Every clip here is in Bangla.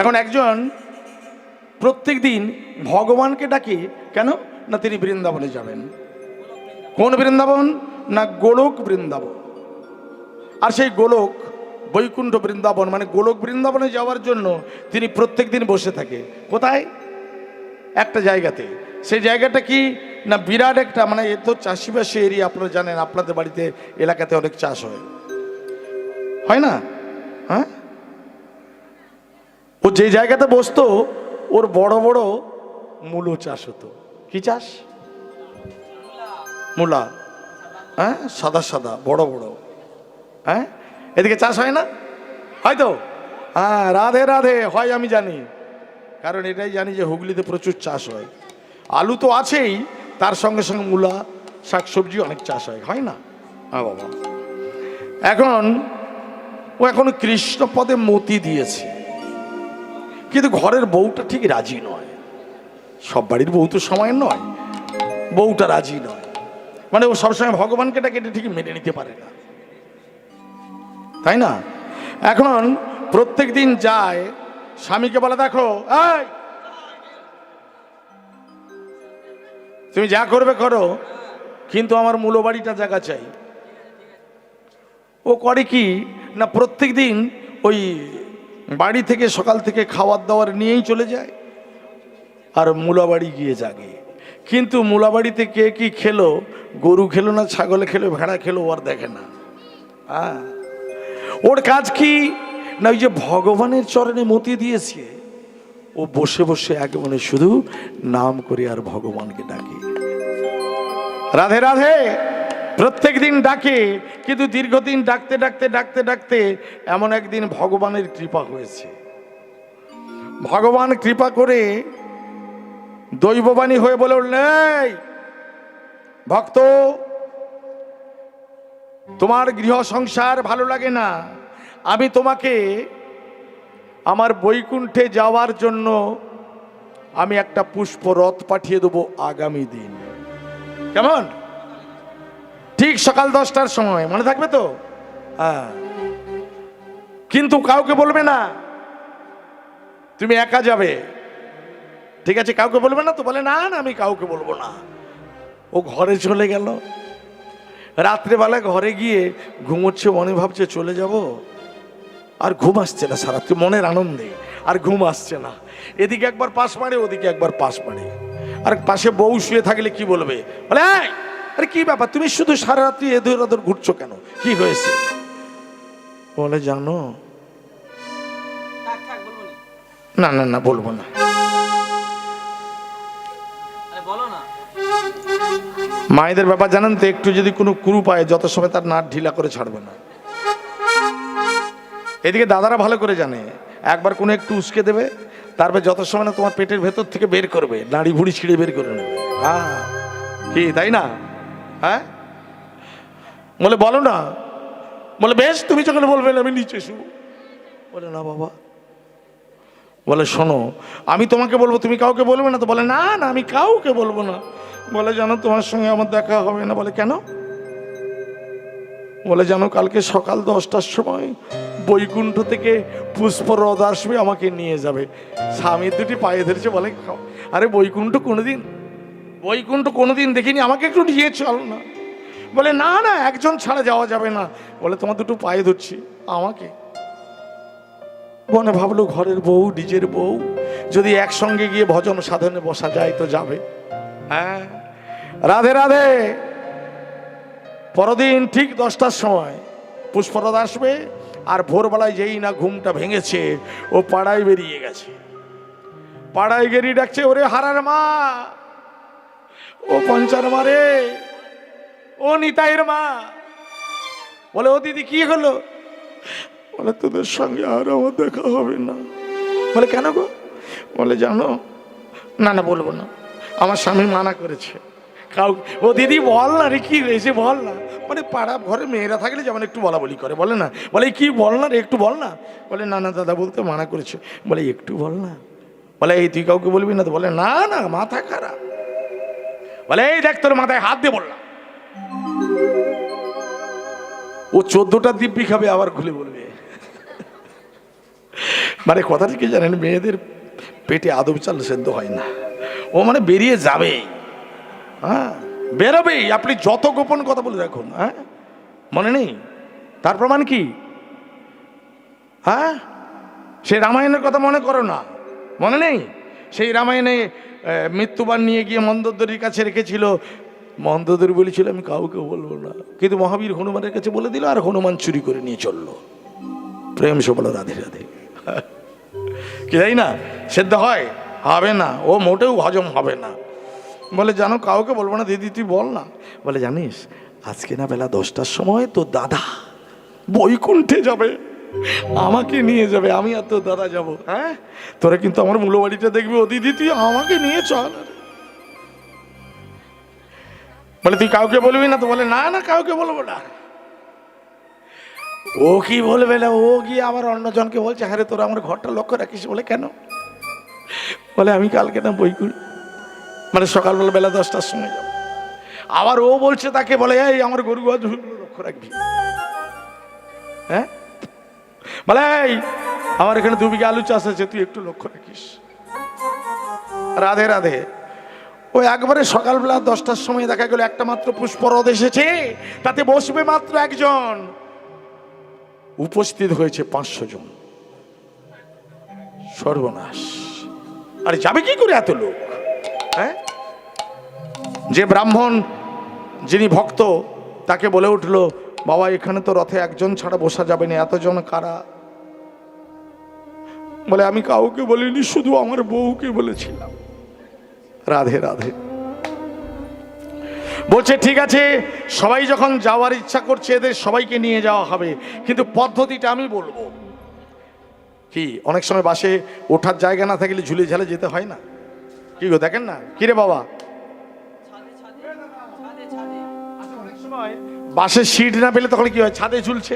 এখন একজন প্রত্যেক দিন ভগবানকে ডাকে কেন না তিনি বৃন্দাবনে যাবেন। কোন বৃন্দাবন না গোলক বৃন্দাবন। আর সেই গোলক বৈকুণ্ঠ বৃন্দাবন মানে গোলক বৃন্দাবনে যাওয়ার জন্য তিনি প্রত্যেক দিন বসে থাকে কোথায় একটা জায়গাতে। সেই জায়গাটা কি না বিরাট একটা মানে এ তো চাষিবাসী এরিয়া, আপনারা জানেন আপনাদের বাড়িতে এলাকাতে অনেক চাষ হয় না? হ্যাঁ, ও যে জায়গাতে বসতো ওর বড় বড় মূলো চাষ হতো। কি চাষ? মূলা। হ্যাঁ, সাদা সাদা বড় বড়। হ্যাঁ, এদিকে চাষ হয় না? হয়তো হ্যাঁ, রাধে রাধে হয় আমি জানি, কারণ এটাই জানি যে হুগলিতে প্রচুর চাষ হয়। আলু তো আছেই, তার সঙ্গে সঙ্গে মূলা শাকসবজি অনেক চাষ হয় না? হ্যাঁ বাবা। এখন কৃষ্ণ পদে মতি দিয়েছে, কিন্তু ঘরের বউটা ঠিক রাজি নয়। সব বাড়ির বউ তো সময়ের নয়, বউটা রাজি নয়। মানে ও সবসময় ভগবানকে ডাকে এটা ঠিক মেনে নিতে পারে না, তাই না? এখন প্রত্যেক দিন যায়, স্বামীকে বলে দেখো এই তুমি যা করবে করো, কিন্তু আমার মূল বাড়িটা জায়গা চাই। ও করে কি না প্রত্যেক দিন ওই বাড়ি থেকে সকাল থেকে খাবার দাবার নিয়েই চলে যায় আর মূলাবাড়ি গিয়ে জাগে। কিন্তু মূলাবাড়িতে কে কি খেলো, গরু খেলো না ছাগলে খেলো ভেড়া খেলো ওর দেখে না। হ্যাঁ, ওর কাজ কি না ওই যে ভগবানের চরণে মতি দিয়েছে, ও বসে বসে একেবারে শুধু নাম করে আর ভগবানকে ডাকে রাধে রাধে। প্রত্যেক দিন ডাকে, কিন্তু দীর্ঘদিন ডাকতে ডাকতে ডাকতে ডাকতে এমন একদিন ভগবানের কৃপা হয়েছে। ভগবান কৃপা করে দৈববাণী হয়ে বলে উঠলেন, ভক্ত তোমার গৃহ সংসার ভালো লাগে না, আমি তোমাকে আমার বৈকুণ্ঠে যাওয়ার জন্য আমি একটা পুষ্প রথ পাঠিয়ে দেবো আগামী দিন। কেমন? ঠিক সকাল 10টার সময়, মনে থাকবে তো? হ্যাঁ, কিন্তু কাউকে বলবে না, তুমি একা যাবে। ঠিক আছে, কাউকে বলবে না তো? বলে না না আমি কাউকে বলবো না। ও ঘরে চলে গেল। রাত্রেবেলা ঘরে গিয়ে ঘুমোচ্ছে, মনে ভাবছে চলে যাব, আর ঘুম আসছে না সারাত্রি মনের আনন্দে, আর ঘুম আসছে না। এদিকে একবার পাশ মারে, ওদিকে একবার পাশ মারে। আর পাশে বউ শুয়ে থাকলে কি বলবে? বলে আরে কি ব্যাপার, তুমি শুধু সারা রাত্রি এদুর ওদুর ঘুরছো কেন, কি হয়েছে? বলে জানো না না না বলবো না। মায়েদের ব্যাপার জানেন তো, একটু যদি কোনো কুরু পায় যত সময় তার নাট ঢিলা করে ছাড়বে না। এদিকে দাদারা ভালো করে জানে, একবার কোনো একটু উস্কে দেবে, তারপর যত সময় না তোমার পেটের ভেতর থেকে বের করবে, নাড়ি ভুড়ি ছিঁড়ে বের করে নেবে। হ্যাঁ, কি তাই না? হ্যাঁ, বলে বলো না। বলে বেশ, তুমি যখন বলবে আমি নিচে শু। বলে না বাবা। বলে শোনো, আমি তোমাকে বলবো, তুমি কাউকে বলবে না তো? বলে না না আমি কাউকে বলবো না। বলে জানো তোমার সঙ্গে আমার দেখা হবে না। বলে কেন? বলে জানো কালকে সকাল 10টার সময় বৈকুণ্ঠ থেকে পুষ্পরথ আসবে, আমাকে নিয়ে যাবে। স্বামীর দুটি পায়ে ধরেছে, বলে আরে বৈকুণ্ঠ কোনোদিন দেখিনি, আমাকে একটু নিয়ে চল না। বলে না না একজন ছাড়া যাওয়া যাবে না। বলে তোমার দুটো পায়ে ধরছি, আমাকে। মনে ভাবলো ঘরের বউ, নিজের বউ, যদি একসঙ্গে গিয়ে ভজন সাধনে বসা যায় তো যাবে। হ্যাঁ, রাধে রাধে। পরদিন ঠিক 10টার সময় পুষ্পরথ আসবে, আর ভোরবেলায় যেই না ঘুমটা ভেঙেছে, ও পাড়ায় বেরিয়ে গেছে। পাড়ায় গেরি ডাকছে, ওরে হারার মা, ও পঞ্চার মারে, ও নিতাইয়ের মা। বলে ও দিদি কি হলো? বলে তোদের সঙ্গে আর আমার দেখা হবে না। বলে কেন গো? বলে জানো না না বলবো না, আমার স্বামী মানা করেছে। ও দিদি বল না রে, কি হয়েছে বল না। মানে পাড়া ঘরে মেয়েরা থাকলে যেমন একটু বলা বলি করে, বলে না, বলে কি বল না রে, একটু বল না। বলে না না দাদা বলতে মানা করেছে। বলে একটু বল না। বলে এই তুই কাউকে বলবি না তো? বলে না না মাথা খারাপ। বলে এই দেখ তোর মাথায় হাত দিয়ে বললাম। ও 14টা দিব্যি খাবে, আবার খুলে বলবে। মানে কথাটা কি জানেন, মেয়েদের পেটে আদব চাল সেদ্ধ হয় না, ও মানে বেরিয়ে যাবে, হ্যাঁ বেরোবেই, আপনি যত গোপন কথা বলে রাখুন। হ্যাঁ মনে নেই? তার প্রমাণ কি? হ্যাঁ সেই রামায়ণের কথা মনে করো না, মনে নেই? সেই রামায়ণে মৃত্যুবান নিয়ে গিয়ে মন্দোদরীর কাছে রেখেছিল, মন্দোদরী বলেছিল আমি কাউকে বলবো না, কিন্তু মহাবীর হনুমানের কাছে বলে দিল, আর হনুমান চুরি করে নিয়ে চললো। প্রেম সে বলো রাধে রাধে। কি জানি না সেদ্ধ হয়? হবে না, ও মোটেও হজম হবে না। বলে জানো কাউকে বলবো না। দিদি তুই বল না। বলে জানিস আজকে না বেলা 10টার সময় তোর দাদা বৈকুণ্ঠে যাবে, আমাকে নিয়ে যাবে, আমি আর তোর দাদা যাবো। হ্যাঁ তোরা কিন্তু আমার মূল বাড়িটা দেখবি, ও দিদি তুই আমাকে নিয়ে চল। বলে তুই কাউকে বলবি না তো? বলে না না কাউকে বলবো না। ও কি বলবে না, ও গিয়ে আবার অন্যজনকে বলছে হ্যাঁ রে তোরা আমার ঘরটা লক্ষ্য রাখিস। বলে কেন? বলে আমি কালকে না বৈকুণ্ঠ, মানে সকালবেলা বেলা 10টার সময় যাবো। আবার ও বলছে তাকে, বলে এই আমার গরু গাছগুলো লক্ষ্য রাখবি। হ্যাঁ বলে এই আমার এখানে 2 বিঘা আলু চাষ আছে, তুই একটু লক্ষ্য রাখিস। রাধে রাধে। ওই একবারে সকালবেলা 10টার সময় দেখা গেল একটা মাত্র পুষ্পরথ এসেছে, তাতে বসবে মাত্র একজন, উপস্থিত হয়েছে 500 জন। সর্বনাশ! আরে যাবে কি করে এত লোক? হ্যাঁ যে ব্রাহ্মণ যিনি ভক্ত তাকে বলে উঠলো, বাবা এখানে তো রথে একজন ছাড়া বসা যাবে না, এতজন কারা? বলে আমি কাউকে বলিনি, শুধু আমার বউকে বলেছিলাম। রাধে রাধে। বলছে ঠিক আছে, সবাই যখন যাওয়ার ইচ্ছা করছে এদের সবাইকে নিয়ে যাওয়া হবে, কিন্তু পদ্ধতিটা আমি বলবো। কি অনেক সময় বাসে ওঠার জায়গা না থাকলে ঝুলে ঝালে যেতে হয় না? কি গো দেখেন না? কিরে বাবা, বাসের সিট না পেলে তখন কি হয়? ছাদে ঝুলছে,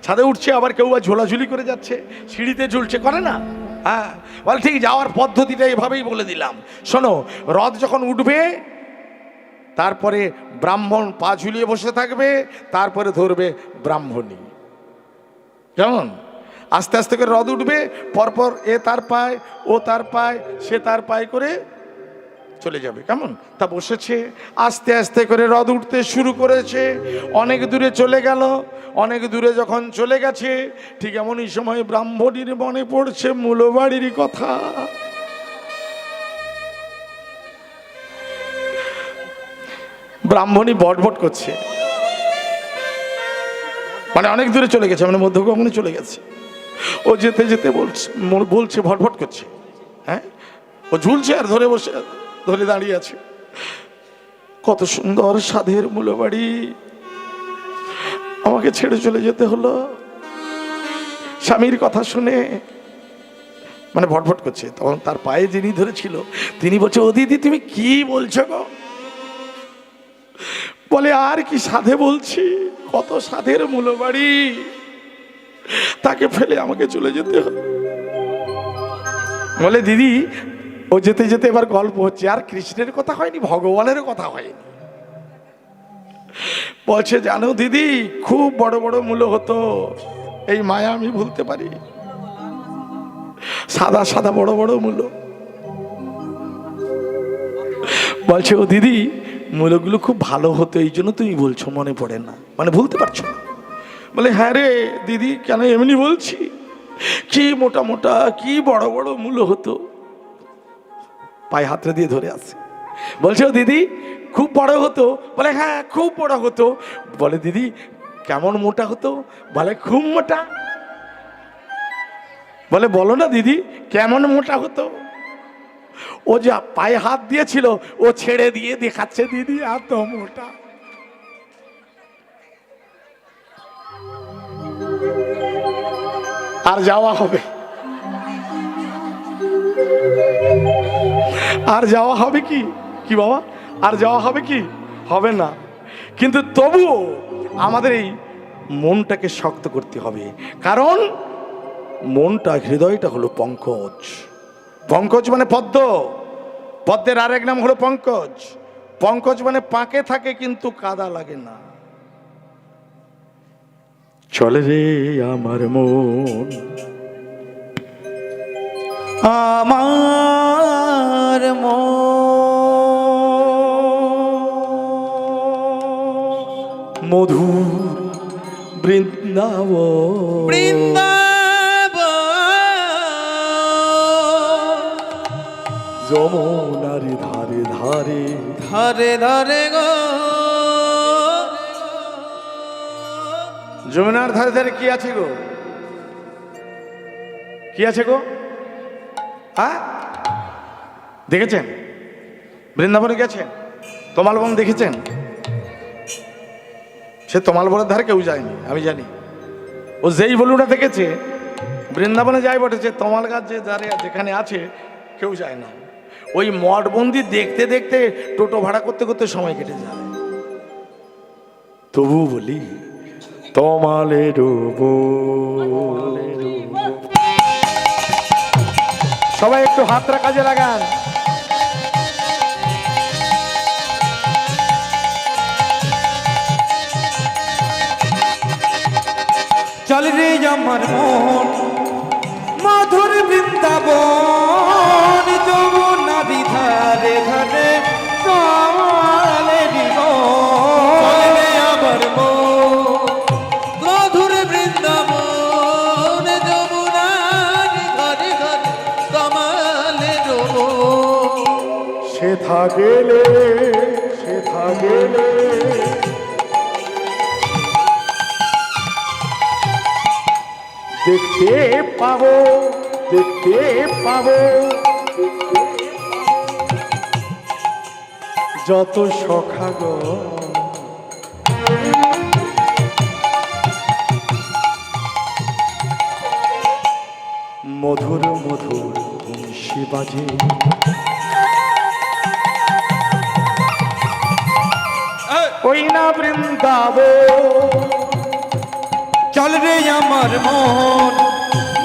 ছাদে উঠছে, আবার কেউ বা ঝোলাঝুলি করে যাচ্ছে, সিঁড়িতে ঝুলছে, করে না? হ্যাঁ বলে ঠিক যাওয়ার পদ্ধতিটা এভাবেই বলে দিলাম। শোনো, রথ যখন উঠবে তারপরে ব্রাহ্মণ পা ঝুলিয়ে বসে থাকবে, তারপরে ধরবে ব্রাহ্মণী। কেমন? আস্তে আস্তে করে রথ উঠবে, পরপর এ তার পায়, ও তার পায়, সে তার পায় করে চলে যাবে। কেমন? তা বসেছে, আস্তে আস্তে করে রথ উঠতে শুরু করেছে, অনেক দূরে চলে গেল। অনেক দূরে যখন চলে গেছে, ঠিক এমনই সময় ব্রাহ্মণীর মনে পড়ছে মূল বাড়ির কথা। ব্রাহ্মণী বটবট করছে, মানে অনেক দূরে চলে গেছে, মানে মধ্যগমনে চলে গেছে। ও যেতে যেতে বলছে ভটভট করছে। হ্যাঁ ও ঝুলছে আর ধরে দাঁড়িয়ে আছে। কত সুন্দর সাধের মূল বাড়ি, আমাকে ছেড়ে চলে যেতে হলো স্বামীর কথা শুনে, মানে ভটভট করছে। তখন তার পায়ে যিনি ধরেছিল তিনি বলছে, ও দিদি তুমি কি বলছো গো? বলে আর কি সাধে বলছি, কত সাধের মূল বাড়ি, তাকে ফেলে আমাকে চলে যেতে হবে। বলে দিদি ও যেতে যেতে এবার গল্প হচ্ছে, আর কৃষ্ণের কথা হয়নি, ভগবানের কথা হয়নি। বলছে জানো দিদি খুব বড় বড় মূল হতো, এই মায়া আমি ভুলতে পারি, সাদা সাদা বড় বড় মূল। বলছে ও দিদি মূলগুলো খুব ভালো হতো, এই জন্য তুমি বলছো, মনে পড়ে না, মানে ভুলতে পারছো না। বলে হ্যাঁ রে দিদি, কেন এমনি বলছি, কি মোটা মোটা কি বড় বড় মূল হতো। পায়ে হাতটা দিয়ে ধরে আছে। বলছে ও দিদি খুব বড় হতো? বলে হ্যাঁ খুব বড় হতো। বলে দিদি কেমন মোটা হতো? বলে খুব মোটা। বলে বলো না দিদি কেমন মোটা হতো? ও যা পায়ে হাত দিয়েছিল ও ছেড়ে দিয়ে দেখাচ্ছে, দিদি এত মোটা। আর যাওয়া হবে? আর যাওয়া হবে কি? কি বাবা আর যাওয়া হবে কি? হবে না। কিন্তু তবুও আমাদের এই মনটাকে শক্ত করতে হবে, কারণ মনটা, হৃদয়টা হলো পঙ্কজ। পঙ্কজ মানে পদ্ম, পদ্মের আরেক নাম হলো পঙ্কজ। পঙ্কজ মানে পাকে থাকে কিন্তু কাদা লাগে না। চলে রে আমার মন আমার মধুর বৃন্দাবন যমুনার ধারে ধারে ধারে ধারে গো যমুনার ধারে ধারে কি আছে গো? কি আছে গো? হ্যাঁ, দেখেছেন? বৃন্দাবনে গেছেন? তমালবন দেখেছেন? সে তমালবনের ধারে কেউ যায়নি, আমি জানি। ও যেই বলুটা দেখেছে বৃন্দাবনে যাই বটেছে, তমাল গাছ যে ধারে যেখানে আছে কেউ যায় না। ওই মঠবন্দি দেখতে দেখতে টোটো ভাড়া করতে করতে সময় কেটে যায়। তবু বলি তমালে ডুবো। সবাই একটু হাতটা কাজে লাগান। চল রে আমার মন মধুর বৃন্দাবন যমুনারি ধারে ধারে তমালে চল রে আমার মন মধুর বৃন্দাবন যমুনারি ধারে ধারে তমালে সেথা গেলে সেথা গেলে দেখতে পাবো দেখতে পাবো যত সখাগণ মধুর মধুর বংশী বাজে। ওই না বৃন্দাবন। চল রে আমার মন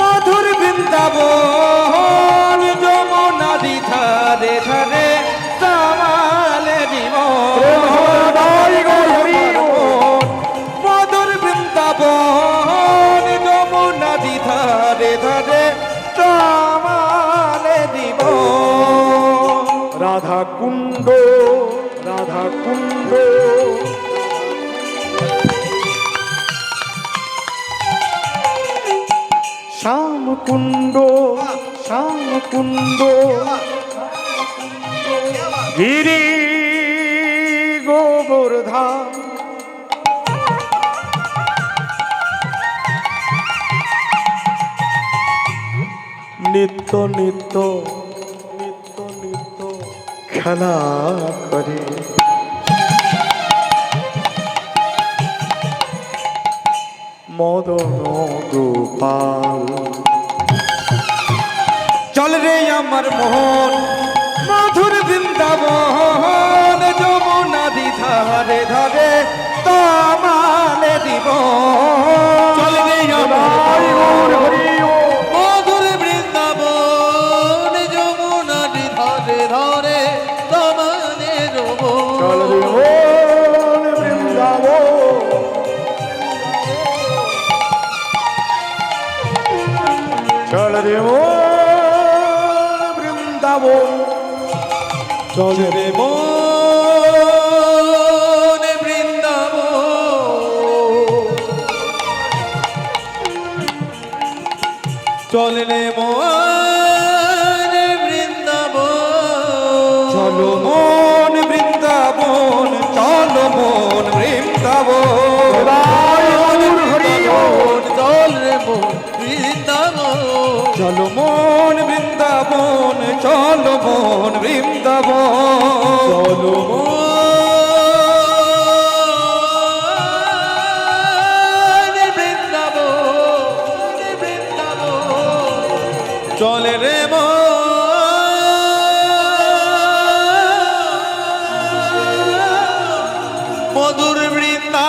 মধুর বৃন্দাবন যমুনারি ধারে ধারে তমালে মধুর বৃন্দাবন যমুনারি ধারে ধারে তমালে রাধা কুণ্ড রাধা কুণ্ড শ্যাম কুণ্ড শ্যাম কুণ্ড গিরি গোবর্ধন নিত্য নিত্য নিত্য নিত্য খেলা করে মদন গোপাল। চল রে আমার মোহন মধুর বৃন্দাবন যমুনারি ধারে ধারে তমালে চল রে আমার মধুর বৃন্দাবন যমুনারি ধারে ধারে তমালে চল রে বৃন্দাবন চল রে বৃন্দাবন চল রে মন বৃন্দাবন চল রে মন বৃন্দাবন চল মন বৃন্দাবন চল মন বৃন্দাবন চল রে মন বৃন্দাবন চল মন বৃন্দাবন চল মন বৃন্দাবন চল চলে রে মধুর বৃন্দা